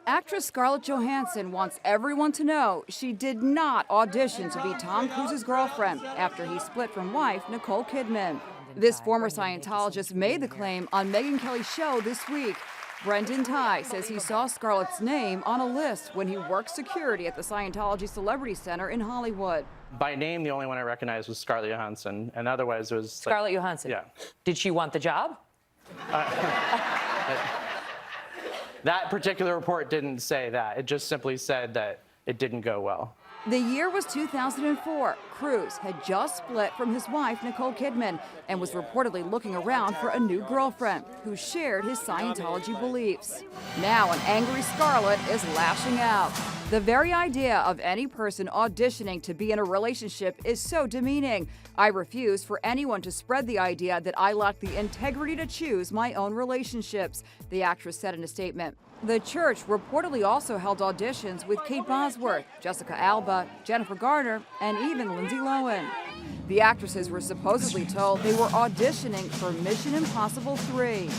Actress Scarlett Johansson wants everyone to know she did not audition to be Tom Cruise's girlfriend after he split from wife Nicole Kidman. This former Scientologist made the claim on Megyn Kelly's show this week. Tighe says he saw Scarlett's name on a list when he worked security at the Scientology Celebrity Center in Hollywood. By name, the only one I recognized was Scarlett Johansson, and otherwise it was Scarlett Johansson? Yeah. Did she want the job? That particular report didn't say that. It just simply said that it didn't go well. The year was 2004. Cruise had just split from his wife, Nicole Kidman, and was reportedly looking around for a new girlfriend who shared his Scientology beliefs. Now an angry Scarlett is lashing out. The very idea of any person auditioning to be in a relationship is so demeaning. I refuse for anyone to spread the idea that I lack the integrity to choose my own relationships, the actress said in a statement. The church reportedly also held auditions with Kate Bosworth, Jessica Alba, Jennifer Garner, and even Lindsay Lohan. The actresses were supposedly told they were auditioning for Mission Impossible 3.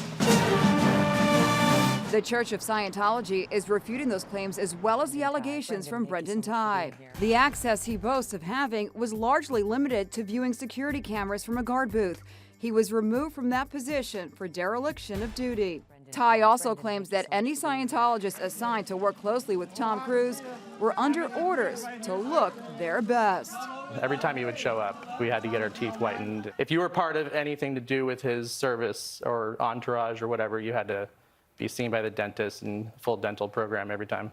The Church of Scientology is refuting those claims as well as the allegations from Tighe. The access he boasts of having was largely limited to viewing security cameras from a guard booth. He was removed from that position for dereliction of duty. Tighe also claims that any Scientologists assigned to work closely with Tom Cruise were under orders to look their best. Every time he would show up, we had to get our teeth whitened. If you were part of anything to do with his service or entourage or whatever, you had to be seen by the dentist and full dental program every time.